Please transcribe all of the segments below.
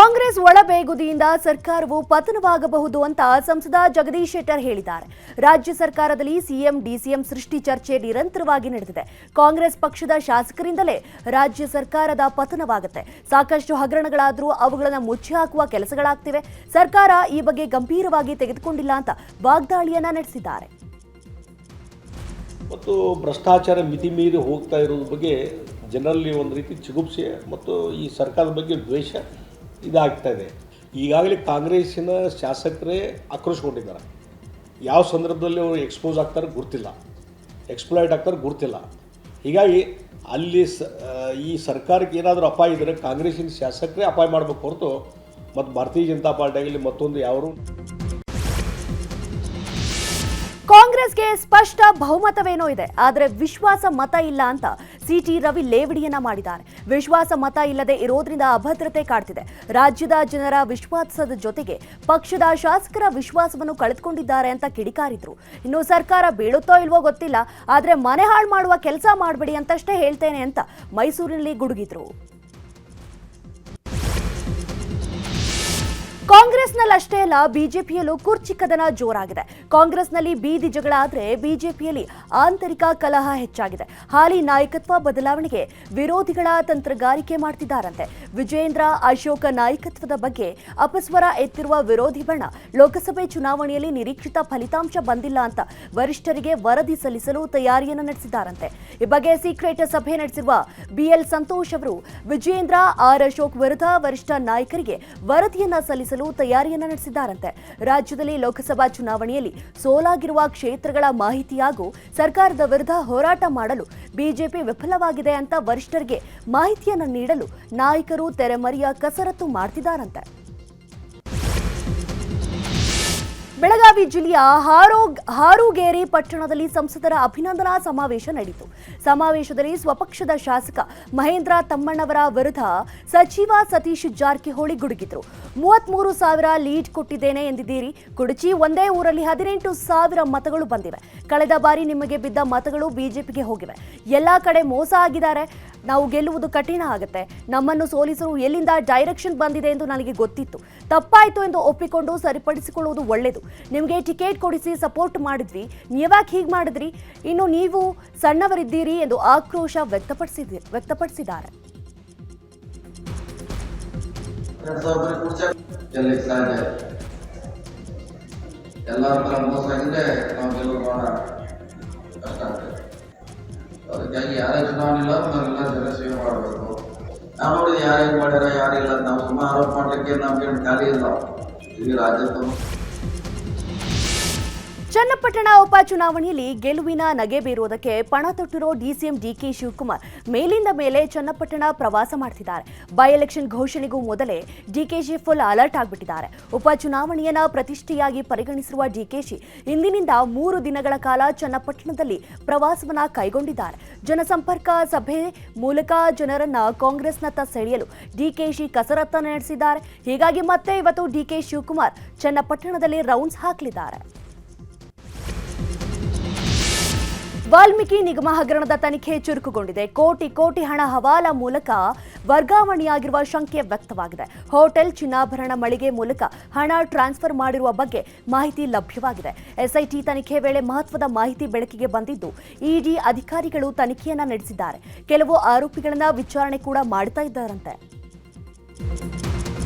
ಕಾಂಗ್ರೆಸ್ ಒಳಬೇಗುದಿಯಿಂದ ಸರ್ಕಾರವು ಪತನವಾಗಬಹುದು ಅಂತ ಸಂಸದ ಜಗದೀಶ್ ಶೆಟ್ಟರ್ ಹೇಳಿದ್ದಾರೆ. ರಾಜ್ಯ ಸರ್ಕಾರದಲ್ಲಿ ಸಿಎಂ ಡಿಸಿಎಂ ಸೃಷ್ಟಿ ಚರ್ಚೆ ನಿರಂತರವಾಗಿ ನಡೆದಿದೆ. ಕಾಂಗ್ರೆಸ್ ಪಕ್ಷದ ಶಾಸಕರಿಂದಲೇ ರಾಜ್ಯ ಸರ್ಕಾರದ ಪತನವಾಗುತ್ತೆ. ಸಾಕಷ್ಟು ಹಗರಣಗಳಾದರೂ ಅವುಗಳನ್ನು ಮುಚ್ಚಿ ಹಾಕುವ ಕೆಲಸಗಳಾಗ್ತಿವೆ. ಸರ್ಕಾರ ಈ ಬಗ್ಗೆ ಗಂಭೀರವಾಗಿ ತೆಗೆದುಕೊಂಡಿಲ್ಲ ಅಂತ ವಾಗ್ದಾಳಿಯನ್ನ ನಡೆಸಿದ್ದಾರೆ. ಮತ್ತು ಭ್ರಷ್ಟಾಚಾರ ಮಿತಿ ಮೀರಿ ಹೋಗ್ತಾ ಇರೋದ್ರ ಬಗ್ಗೆ ಜನರಲ್ಲಿ ಒಂದು ರೀತಿ ಚಿಗುಪ್ಸೆ ಮತ್ತು ಈ ಸರ್ಕಾರದ ಬಗ್ಗೆ ದ್ವೇಷ ಇದಾಗ್ತಾ ಇದೆ. ಈಗಾಗಲೇ ಕಾಂಗ್ರೆಸ್ಸಿನ ಶಾಸಕರೇ ಆಕ್ರೋಶಗೊಂಡಿದ್ದಾರೆ. ಯಾವ ಸಂದರ್ಭದಲ್ಲಿ ಅವರು ಎಕ್ಸ್ಪೋಸ್ ಆಗ್ತಾರೆ ಗೊತ್ತಿಲ್ಲ, ಎಕ್ಸ್ಪ್ಲಾಯ್ಟ್ ಆಗ್ತಾರೆ ಗೊತ್ತಿಲ್ಲ. ಹೀಗಾಗಿ ಅಲ್ಲಿ ಈ ಸರ್ಕಾರಕ್ಕೆ ಏನಾದರೂ ಅಪಾಯ ಇದ್ದರೆ ಕಾಂಗ್ರೆಸ್ಸಿನ ಶಾಸಕರೇ ಅಪಾಯ ಮಾಡಬೇಕು ಹೊರತು ಮತ್ತು ಭಾರತೀಯ ಜನತಾ ಪಾರ್ಟಿಯಾಗಲಿ ಮತ್ತೊಂದು ಯಾರು. ಕಾಂಗ್ರೆಸ್ಗೆ ಸ್ಪಷ್ಟ ಬಹುಮತವೇನೋ ಇದೆ, ಆದರೆ ವಿಶ್ವಾಸ ಮತ ಇಲ್ಲ ಅಂತ ಸಿಟಿ ರವಿ ಲೇವಡಿಯನ್ನ ಮಾಡಿದ್ದಾರೆ. ವಿಶ್ವಾಸ ಮತ ಇಲ್ಲದೆ ಇರೋದ್ರಿಂದ ಅಭದ್ರತೆ ಕಾಡ್ತಿದೆ. ರಾಜ್ಯದ ಜನರ ವಿಶ್ವಾಸದ ಜೊತೆಗೆ ಪಕ್ಷದ ಶಾಸಕರ ವಿಶ್ವಾಸವನ್ನು ಕಳೆದುಕೊಂಡಿದ್ದಾರೆ ಅಂತ ಕಿಡಿಕಾರಿದ್ರು. ಇನ್ನು ಸರ್ಕಾರ ಬೀಳುತ್ತೋ ಇಲ್ವೋ ಗೊತ್ತಿಲ್ಲ, ಆದರೆ ಮನೆ ಹಾಳು ಮಾಡುವ ಕೆಲಸ ಮಾಡಬೇಡಿ ಅಂತಷ್ಟೇ ಹೇಳ್ತೇನೆ ಅಂತ ಮೈಸೂರಿನಲ್ಲಿ ಗುಡುಗಿದ್ರು. ಕಾಂಗ್ರೆಸ್ನಲ್ಲಷ್ಟೇ ಅಲ್ಲ, ಬಿಜೆಪಿಯಲ್ಲೂ ಕುರ್ಚಿ ಕದನ ಜೋರಾಗಿದೆ. ಕಾಂಗ್ರೆಸ್ನಲ್ಲಿ ಬೀದಿ ಜಗಳ ಆದರೆ ಬಿಜೆಪಿಯಲ್ಲಿ ಆಂತರಿಕ ಕಲಹ ಹೆಚ್ಚಾಗಿದೆ. ಹಾಲಿ ನಾಯಕತ್ವ ಬದಲಾವಣೆಗೆ ವಿರೋಧಿಗಳ ತಂತ್ರಗಾರಿಕೆ ಮಾಡ್ತಿದ್ದಾರಂತೆ. ವಿಜೇಂದ್ರ ಅಶೋಕ ನಾಯಕತ್ವದ ಬಗ್ಗೆ ಅಪಸ್ವರ ಎತ್ತಿರುವ ವಿರೋಧಿ ಬಣ ಲೋಕಸಭೆ ಚುನಾವಣೆಯಲ್ಲಿ ನಿರೀಕ್ಷಿತ ಫಲಿತಾಂಶ ಬಂದಿಲ್ಲ ಅಂತ ವರಿಷ್ಠರಿಗೆ ವರದಿ ಸಲ್ಲಿಸಲು ತಯಾರಿಯನ್ನು ನಡೆಸಿದ್ದಾರಂತೆ. ಈ ಬಗ್ಗೆ ಸೀಕ್ರೆಟ್ ಸಭೆ ನಡೆಸಿರುವ ಬಿಎಲ್ ಸಂತೋಷ್ ಅವರು ವಿಜೇಂದ್ರ ಆರ್ ಅಶೋಕ್ ವಿರುದ್ಧ ವರಿಷ್ಠ ನಾಯಕರಿಗೆ ವರದಿಯನ್ನ ಸಲ್ಲಿಸಲು ತಯಾರಿಯನ್ನ ನಡೆಸಿದ್ದಾರಂತೆ. ರಾಜ್ಯದಲ್ಲಿ ಲೋಕಸಭಾ ಚುನಾವಣೆಯಲ್ಲಿ ಸೋಲಾಗಿರುವ ಕ್ಷೇತ್ರಗಳ ಮಾಹಿತಿ ಹಾಗೂ ಸರ್ಕಾರದ ವಿರುದ್ಧ ಹೋರಾಟ ಮಾಡಲು ಬಿಜೆಪಿ ವಿಫಲವಾಗಿದೆ ಅಂತ ವರಿಷ್ಠರಿಗೆ ಮಾಹಿತಿಯನ್ನು ನೀಡಲು ನಾಯಕರು ತೆರೆಮರೆಯ ಕಸರತ್ತು ಮಾಡ್ತಿದ್ದಾರಂತೆ. ಬೆಳಗಾವಿ ಜಿಲ್ಲೆಯ ಹಾರೂಗೇರಿ ಪಟ್ಟಣದಲ್ಲಿ ಸಂಸದರ ಅಭಿನಂದನಾ ಸಮಾವೇಶ ನಡೆಯಿತು. ಸಮಾವೇಶದಲ್ಲಿ ಸ್ವಪಕ್ಷದ ಶಾಸಕ ಮಹೇಂದ್ರ ತಮ್ಮಣ್ಣವರ ವಿರುದ್ಧ ಸಚಿವ ಸತೀಶ್ ಜಾರಕಿಹೊಳಿ ಗುಡುಗಿದ್ರು. 33,000 ಲೀಡ್ ಕೊಟ್ಟಿದ್ದೇನೆ ಎಂದಿದ್ದೀರಿ. ಕುಡಚಿ ಒಂದೇ ಊರಲ್ಲಿ 18,000 ಮತಗಳು ಬಂದಿವೆ. ಕಳೆದ ಬಾರಿ ನಿಮಗೆ ಬಿದ್ದ ಮತಗಳು ಬಿಜೆಪಿಗೆ ಹೋಗಿವೆ. ಎಲ್ಲಾ ಕಡೆ ಮೋಸ ಆಗಿದ್ದಾರೆ. ನಾವು ಗೆಲ್ಲುವುದು ಕಠಿಣ ಆಗುತ್ತೆ. ನಮ್ಮನ್ನು ಸೋಲಿಸಲು ಎಲ್ಲಿಂದ ಡೈರೆಕ್ಷನ್ ಬಂದಿದೆ ಎಂದು ನನಗೆ ಗೊತ್ತಿತ್ತು. ತಪ್ಪಾಯಿತು ಎಂದು ಒಪ್ಪಿಕೊಂಡು ಸರಿಪಡಿಸಿಕೊಳ್ಳುವುದು ಒಳ್ಳೆಯದು. ನಿಮಗೆ ಟಿಕೆಟ್ ಕೊಡಿಸಿ ಸಪೋರ್ಟ್ ಮಾಡಿದ್ವಿ, ನೀವ್ಯಾಕೆ ಹೀಗೆ ಮಾಡಿದ್ರಿ? ಇನ್ನು ನೀವು ಸಣ್ಣವರಿದ್ದೀರಿ ಎಂದು ಆಕ್ರೋಶ ವ್ಯಕ್ತಪಡಿಸಿದ್ದಾರೆ. ಅದಕ್ಕಾಗಿ ಯಾರೇ ಚುನಾವಣೆ ಇಲ್ಲ ನಾವೆಲ್ಲ ಜನಸೇವೆ ಮಾಡಬೇಕು. ನಾವು ನೋಡಿ ಯಾರೇನು ಮಾಡ್ಯಾರ ಯಾರಿಲ್ಲ, ನಾವು ಸುಮ್ಮನೆ ಆರೋಪ ಮಾಡಲಿಕ್ಕೆ ನಮ್ಗೇನು ಖಾಲಿ ಇಲ್ಲ. ಈ ರಾಜ್ಯದ ಚನ್ನಪಟ್ಟಣ ಉಪಚುನಾವಣೆಯಲ್ಲಿ ಗೆಲುವಿನ ನಗೆ ಬೀರುವುದಕ್ಕೆ ಪಣ ತೊಟ್ಟಿರೋ ಡಿಸಿಎಂ ಡಿಕೆ ಶಿವಕುಮಾರ್ ಮೇಲಿಂದ ಮೇಲೆ ಚನ್ನಪಟ್ಟಣ ಪ್ರವಾಸ ಮಾಡ್ತಿದ್ದಾರೆ. ಬೈ ಎಲೆಕ್ಷನ್ ಘೋಷಣೆಗೂ ಮೊದಲೇ ಡಿಕೆಶಿ ಫುಲ್ ಅಲರ್ಟ್ ಆಗಿಬಿಟ್ಟಿದ್ದಾರೆ. ಉಪಚುನಾವಣೆಯನ್ನ ಪ್ರತಿಷ್ಠೆಯಾಗಿ ಪರಿಗಣಿಸಿರುವ ಡಿಕೆಶಿ ಇಂದಿನಿಂದ 3 ದಿನಗಳ ಕಾಲ ಚನ್ನಪಟ್ಟಣದಲ್ಲಿ ಪ್ರವಾಸವನ್ನ ಕೈಗೊಂಡಿದ್ದಾರೆ. ಜನಸಂಪರ್ಕ ಸಭೆ ಮೂಲಕ ಜನರನ್ನ ಕಾಂಗ್ರೆಸ್ನತ್ತ ಸೆಳೆಯಲು ಡಿಕೆಶಿ ಕಸರತ್ತನ್ನು ನಡೆಸಿದ್ದಾರೆ. ಹೀಗಾಗಿ ಮತ್ತೆ ಇವತ್ತು ಡಿಕೆ ಶಿವಕುಮಾರ್ ಚನ್ನಪಟ್ಟಣದಲ್ಲಿ ರೌಂಡ್ಸ್ ಹಾಕಲಿದ್ದಾರೆ. ವಾಲ್ಮೀಕಿ ನಿಗಮ ಹಗರಣದ ತನಿಖೆ ಚುರುಕುಗೊಂಡಿದೆ. ಕೋಟಿ ಹಣ ಹವಾಲಾ ಮೂಲಕ ವರ್ಗಾವಣೆಯಾಗಿರುವ ಶಂಕೆ ವ್ಯಕ್ತವಾಗಿದೆ. ಹೋಟೆಲ್, ಚಿನ್ನಾಭರಣ ಮಳಿಗೆ ಮೂಲಕ ಹಣ ಟ್ರಾನ್ಸ್ಫರ್ ಮಾಡಿರುವ ಬಗ್ಗೆ ಮಾಹಿತಿ ಲಭ್ಯವಾಗಿದೆ. ಎಸ್ಐಟಿ ತನಿಖೆ ವೇಳೆ ಮಹತ್ವದ ಮಾಹಿತಿ ಬೆಳಕಿಗೆ ಬಂದಿದ್ದು ಇಡಿ ಅಧಿಕಾರಿಗಳು ತನಿಖೆಯನ್ನ ನಡೆಸಿದ್ದಾರೆ. ಕೆಲವು ಆರೋಪಿಗಳನ್ನ ವಿಚಾರಣೆ ಕೂಡ ಮಾಡ್ತಾ ಇದ್ದಾರಂತೆ.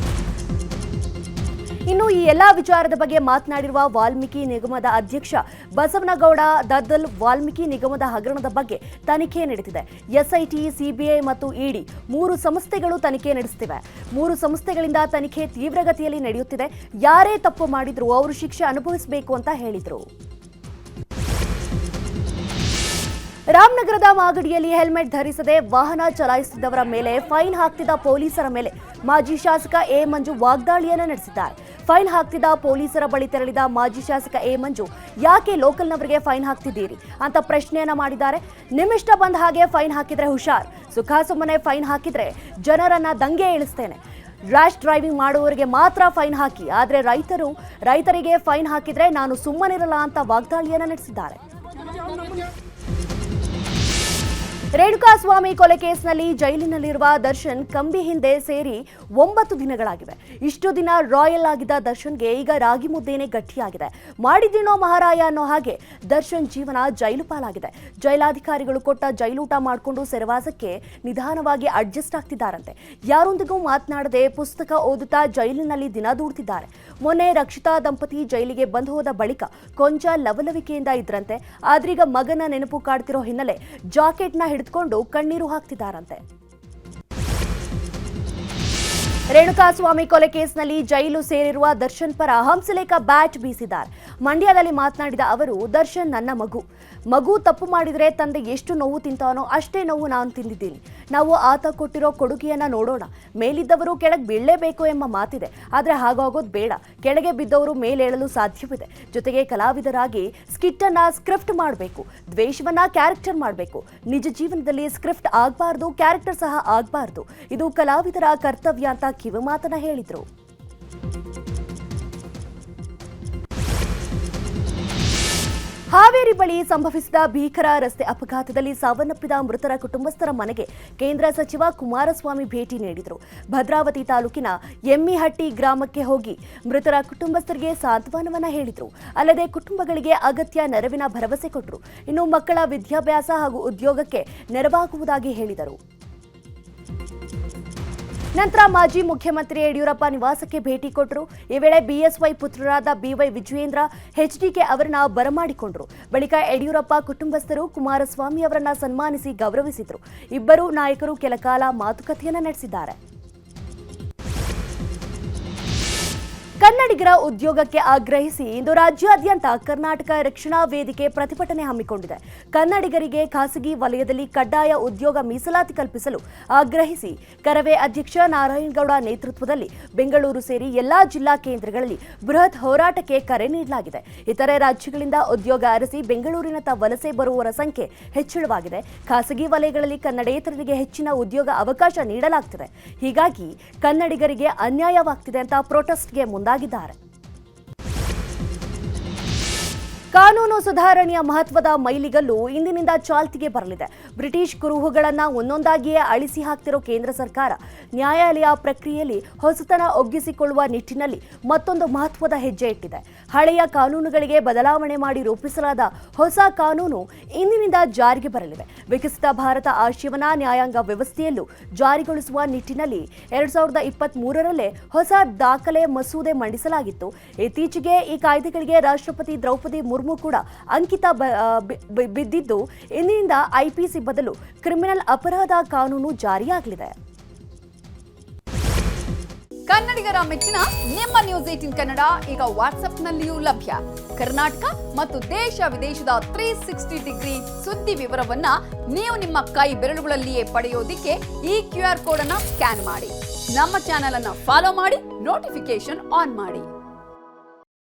ಇನ್ನು ಈ ಎಲ್ಲಾ ವಿಚಾರದ ಬಗ್ಗೆ ಮಾತನಾಡಿರುವ ವಾಲ್ಮೀಕಿ ನಿಗಮದ ಅಧ್ಯಕ್ಷ ಬಸವನಗೌಡ ದದ್ದಲ್, ವಾಲ್ಮೀಕಿ ನಿಗಮದ ಹಗರಣದ ಬಗ್ಗೆ ತನಿಖೆ ನಡೆದಿದೆ. ಎಸ್ಐಟಿ, ಸಿಬಿಐ ಮತ್ತು ಇಡಿ 3 ಸಂಸ್ಥೆಗಳು ತನಿಖೆ ನಡೆಸುತ್ತಿವೆ. 3 ಸಂಸ್ಥೆಗಳಿಂದ ತನಿಖೆ ತೀವ್ರಗತಿಯಲ್ಲಿ ನಡೆಯುತ್ತಿದೆ. ಯಾರೇ ತಪ್ಪು ಮಾಡಿದ್ರು ಅವರು ಶಿಕ್ಷೆ ಅನುಭವಿಸಬೇಕು ಅಂತ ಹೇಳಿದರು. ರಾಮನಗರದ ಮಾಗಡಿಯಲ್ಲಿ ಹೆಲ್ಮೆಟ್ ಧರಿಸದೆ ವಾಹನ ಚಲಾಯಿಸುತ್ತಿದ್ದವರ ಮೇಲೆ ಫೈನ್ ಹಾಕ್ತಿದ್ದ ಪೊಲೀಸರ ಮೇಲೆ ಮಾಜಿ ಶಾಸಕ ಎ ಮಂಜು ವಾಗ್ದಾಳಿಯನ್ನು ನಡೆಸಿದ್ದಾರೆ. ಫೈನ್ ಹಾಕ್ತಿದ್ದ ಪೊಲೀಸರ ಬಳಿ ತೆರಳಿದ ಮಾಜಿ ಶಾಸಕ ಎ ಮಂಜು, ಯಾಕೆ ಲೋಕಲ್ನವರಿಗೆ ಫೈನ್ ಹಾಕ್ತಿದ್ದೀರಿ ಅಂತ ಪ್ರಶ್ನೆಯನ್ನ ಮಾಡಿದ್ದಾರೆ. ನಿಮ್ಮಿಷ್ಟ ಬಂದ ಹಾಗೆ ಫೈನ್ ಹಾಕಿದ್ರೆ ಹುಷಾರ್, ಸುಮ್ಮನೆ ಫೈನ್ ಹಾಕಿದ್ರೆ ಜನರನ್ನ ದಂಗೆ ಇಳಿಸ್ತೇನೆ. ರ್ಯಾಶ್ ಡ್ರೈವಿಂಗ್ ಮಾಡುವವರಿಗೆ ಮಾತ್ರ ಫೈನ್ ಹಾಕಿ, ಆದರೆ ರೈತರಿಗೆ ಫೈನ್ ಹಾಕಿದ್ರೆ ನಾನು ಸುಮ್ಮನಿರಲ್ಲ ಅಂತ ವಾಗ್ದಾಳಿಯನ್ನು ನಡೆಸಿದ್ದಾರೆ. ರೇಣುಕಾಸ್ವಾಮಿ ಕೊಲೆ ಕೇಸ್ನಲ್ಲಿ ಜೈಲಿನಲ್ಲಿರುವ ದರ್ಶನ್ ಕಂಬಿ ಹಿಂದೆ ಸೇರಿ 9 ದಿನಗಳಾಗಿವೆ. ಇಷ್ಟು ದಿನ ರಾಯಲ್ ಆಗಿದ್ದ ದರ್ಶನ್ಗೆ ಈಗ ರಾಗಿ ಮುದ್ದೇನೆ ಗಟ್ಟಿಯಾಗಿದೆ. ಮಾಡಿದ್ದೀನೋ ಮಹಾರಾಯ ಅನ್ನೋ ಹಾಗೆ ದರ್ಶನ್ ಜೀವನ ಜೈಲು ಪಾಲಾಗಿದೆ. ಜೈಲಾಧಿಕಾರಿಗಳು ಕೊಟ್ಟ ಜೈಲೂಟ ಮಾಡಿಕೊಂಡು ಸೆರೆವಾಸಕ್ಕೆ ನಿಧಾನವಾಗಿ ಅಡ್ಜಸ್ಟ್ ಆಗ್ತಿದ್ದಾರಂತೆ. ಯಾರೊಂದಿಗೂ ಮಾತನಾಡದೆ ಪುಸ್ತಕ ಓದುತ್ತಾ ಜೈಲಿನಲ್ಲಿ ದಿನ ದೂಡ್ತಿದ್ದಾರೆ. ಮೊನ್ನೆ ರಕ್ಷಿತಾ ದಂಪತಿ ಜೈಲಿಗೆ ಬಂದು ಹೋದ ಬಳಿಕ ಕೊಂಚ ಲವಲವಿಕೆಯಿಂದ ಇದ್ರಂತೆ. ಆದ್ರೀಗ ಮಗನ ನೆನಪು ಕಾಡ್ತಿರೋ ಹಿನ್ನೆಲೆ ಜಾಕೆಟ್ನ ಹಿಡಿದುಕೊಂಡು ಕಣ್ಣೀರು ಹಾಕ್ತಿದ್ದಾರಂತೆ. ರೇಣುಕಾಸ್ವಾಮಿ ಕೊಲೆ ಕೇಸ್ನಲ್ಲಿ ಜೈಲು ಸೇರಿರುವ ದರ್ಶನ್ ಪರ ಹಂಸಲೇಖ ಬ್ಯಾಟ್ ಬೀಸಿದ್ದಾರೆ. ಮಂಡ್ಯದಲ್ಲಿ ಮಾತನಾಡಿದ ಅವರು, ದರ್ಶನ್ ನನ್ನ ಮಗು ತಪ್ಪು ಮಾಡಿದರೆ ತಂದೆ ಎಷ್ಟು ನೋವು ತಿಂತಾನೋ ಅಷ್ಟೇ ನೋವು ನಾನು ತಿಂದಿದ್ದೀನಿ. ನಾವು ಆತ ಕೊಟ್ಟಿರೋ ಕೊಡುಗೆಯನ್ನ ನೋಡೋಣ. ಮೇಲಿದ್ದವರು ಕೆಳಗೆ ಬೀಳಲೇಬೇಕು ಎಂಬ ಮಾತಿದೆ. ಆದರೆ ಹಾಗಾಗೋದು ಬೇಡ. ಕೆಳಗೆ ಬಿದ್ದವರು ಮೇಲೇಳಲು ಸಾಧ್ಯವಿದೆ. ಜೊತೆಗೆ ಕಲಾವಿದರಾಗಿ ಸ್ಕಿಟ್ ಅನ್ನ ಸ್ಕ್ರಿಪ್ಟ್ ಮಾಡಬೇಕು. ದ್ವೇಷವನ್ನ ಕ್ಯಾರೆಕ್ಟರ್ ಮಾಡಬೇಕು. ನಿಜ ಜೀವನದಲ್ಲಿ ಸ್ಕ್ರಿಪ್ಟ್ ಆಗಬಾರ್ದು, ಕ್ಯಾರೆಕ್ಟರ್ ಸಹ ಆಗಬಾರ್ದು. ಇದು ಕಲಾವಿದರ ಕರ್ತವ್ಯ ಅಂತ ಕಿವಿಮಾತನ್ನ ಹೇಳಿದ್ರು. ಹಾವೇರಿ ಬಳಿ ಸಂಭವಿಸಿದ ಭೀಕರ ರಸ್ತೆ ಅಪಘಾತದಲ್ಲಿ ಸಾವನ್ನಪ್ಪಿದ ಮೃತರ ಕುಟುಂಬಸ್ಥರ ಮನೆಗೆ ಕೇಂದ್ರ ಸಚಿವ ಕುಮಾರಸ್ವಾಮಿ ಭೇಟಿ ನೀಡಿದರು. ಭದ್ರಾವತಿ ತಾಲೂಕಿನ ಎಮ್ಮಿಹಟ್ಟಿ ಗ್ರಾಮಕ್ಕೆ ಹೋಗಿ ಮೃತರ ಕುಟುಂಬಸ್ಥರಿಗೆ ಸಾಂತ್ವನವನ್ನ ಹೇಳಿದರು. ಅಲ್ಲದೆ ಕುಟುಂಬಗಳಿಗೆ ಅಗತ್ಯ ನೆರವಿನ ಭರವಸೆ ಕೊಟ್ಟರು. ಇನ್ನು ಮಕ್ಕಳ ವಿದ್ಯಾಭ್ಯಾಸ ಹಾಗೂ ಉದ್ಯೋಗಕ್ಕೆ ನೆರವಾಗುವುದಾಗಿ ಹೇಳಿದರು. ನಂತರ ಮಾಜಿ ಮುಖ್ಯಮಂತ್ರಿ ಯಡಿಯೂರಪ್ಪ ನಿವಾಸಕ್ಕೆ ಭೇಟಿ ಕೊಟ್ಟರು. ಈ ವೇಳೆ ಬಿಎಸ್ವೈ ಪುತ್ರರಾದ ಬಿವೈ ವಿಜಯೇಂದ್ರ ಎಚ್ಡಿಕೆ ಅವರನ್ನ ಬರಮಾಡಿಕೊಂಡರು. ಬಳಿಕ ಯಡಿಯೂರಪ್ಪ ಕುಟುಂಬಸ್ಥರು ಕುಮಾರಸ್ವಾಮಿ ಅವರನ್ನ ಸನ್ಮಾನಿಸಿ ಗೌರವಿಸಿದರು. ಇಬ್ಬರು ನಾಯಕರು ಕೆಲಕಾಲ ಮಾತುಕತೆಯನ್ನ ನಡೆಸಿದ್ದಾರೆ. ಕನ್ನಡಿಗರ ಉದ್ಯೋಗಕ್ಕೆ ಆಗ್ರಹಿಸಿ ಇಂದು ರಾಜ್ಯಾದ್ಯಂತ ಕರ್ನಾಟಕ ರಕ್ಷಣಾ ವೇದಿಕೆ ಪ್ರತಿಭಟನೆ ಹಮ್ಮಿಕೊಂಡಿದೆ. ಕನ್ನಡಿಗರಿಗೆ ಖಾಸಗಿ ವಲಯದಲ್ಲಿ ಕಡ್ಡಾಯ ಉದ್ಯೋಗ ಮೀಸಲಾತಿ ಕಲ್ಪಿಸಲು ಆಗ್ರಹಿಸಿ ಕರವೇ ಅಧ್ಯಕ್ಷ ನಾರಾಯಣಗೌಡ ನೇತೃತ್ವದಲ್ಲಿ ಬೆಂಗಳೂರು ಸೇರಿ ಎಲ್ಲಾ ಜಿಲ್ಲಾ ಕೇಂದ್ರಗಳಲ್ಲಿ ಬೃಹತ್ ಹೋರಾಟಕ್ಕೆ ಕರೆ ನೀಡಲಾಗಿದೆ. ಇತರೆ ರಾಜ್ಯಗಳಿಂದ ಉದ್ಯೋಗ ಅರಸಿ ಬೆಂಗಳೂರಿನತ್ತ ವಲಸೆ ಬರುವವರ ಸಂಖ್ಯೆ ಹೆಚ್ಚಳವಾಗಿದೆ. ಖಾಸಗಿ ವಲಯಗಳಲ್ಲಿ ಕನ್ನಡೇತರರಿಗೆ ಹೆಚ್ಚಿನ ಉದ್ಯೋಗ ಅವಕಾಶ ನೀಡಲಾಗುತ್ತಿದೆ. ಹೀಗಾಗಿ ಕನ್ನಡಿಗರಿಗೆ ಅನ್ಯಾಯವಾಗ್ತಿದೆ ಅಂತ ಪ್ರೊಟೆಸ್ಟ್ಗೆ ಮುಂದಾಗಿದ್ದಾರೆ. ಕಾನೂನು ಸುಧಾರಣೆಯ ಮಹತ್ವದ ಮೈಲಿಗಲ್ಲು ಇಂದಿನಿಂದ ಚಾಲ್ತಿಗೆ ಬರಲಿದೆ. ಬ್ರಿಟಿಷ್ ಕುರುಹುಗಳನ್ನು ಒಂದೊಂದಾಗಿಯೇ ಅಳಿಸಿ ಹಾಕ್ತಿರೋ ಕೇಂದ್ರ ಸರ್ಕಾರ ನ್ಯಾಯಾಲಯ ಪ್ರಕ್ರಿಯೆಯಲ್ಲಿ ಹೊಸತನ ಒಗ್ಗಿಸಿಕೊಳ್ಳುವ ನಿಟ್ಟಿನಲ್ಲಿ ಮತ್ತೊಂದು ಮಹತ್ವದ ಹೆಜ್ಜೆ ಇಟ್ಟಿದೆ. ಹಳೆಯ ಕಾನೂನುಗಳಿಗೆ ಬದಲಾವಣೆ ಮಾಡಿ ರೂಪಿಸಲಾದ ಹೊಸ ಕಾನೂನು ಇಂದಿನಿಂದ ಜಾರಿಗೆ ಬರಲಿವೆ. ವಿಕಸಿತ ಭಾರತ ಆಶಯವನ್ನ ನ್ಯಾಯಾಂಗ ವ್ಯವಸ್ಥೆಯಲ್ಲೂ ಜಾರಿಗೊಳಿಸುವ ನಿಟ್ಟಿನಲ್ಲಿ 2023ರಲ್ಲೇ ಹೊಸ ದಾಖಲೆ ಮಸೂದೆ ಮಂಡಿಸಲಾಗಿತ್ತು. ಇತ್ತೀಚೆಗೆ ಈ ಕಾಯ್ದೆಗಳಿಗೆ ರಾಷ್ಟ್ರಪತಿ ದ್ರೌಪದಿ ಮುರ್ಮು ಕೂಡ ಅಂಕಿತ ಬಿದ್ದಿದ್ದು, ಇಂದಿನಿಂದ ಐಪಿಸಿ ಬದಲು ಕ್ರಿಮಿನಲ್ ಅಪರಾಧ ಕಾನೂನು ಜಾರಿಯಾಗಲಿದೆ. ಕನ್ನಡಿಗರ ಮೆಚ್ಚಿನ ನಿಮ್ಮ ನ್ಯೂಸ್ 18 ಕನ್ನಡ ಈಗ ವಾಟ್ಸ್ಆಪ್ನಲ್ಲಿಯೂ ಲಭ್ಯ. ಕರ್ನಾಟಕ ಮತ್ತು ದೇಶ ವಿದೇಶದ 360 ಡಿಗ್ರಿ ಸುದ್ದಿ ವಿವರವನ್ನ ನೀವು ನಿಮ್ಮ ಕೈ ಬೆರಳುಗಳಲ್ಲಿಯೇ ಪಡೆಯೋದಿಕ್ಕೆ ಈ QR ಕೋಡ್ ಅನ್ನ ಸ್ಕ್ಯಾನ್ ಮಾಡಿ. ನಮ್ಮ ಚಾನೆಲ್ ಅನ್ನ ಫಾಲೋ ಮಾಡಿ, ನೋಟಿಫಿಕೇಶನ್ ಆನ್ ಮಾಡಿ.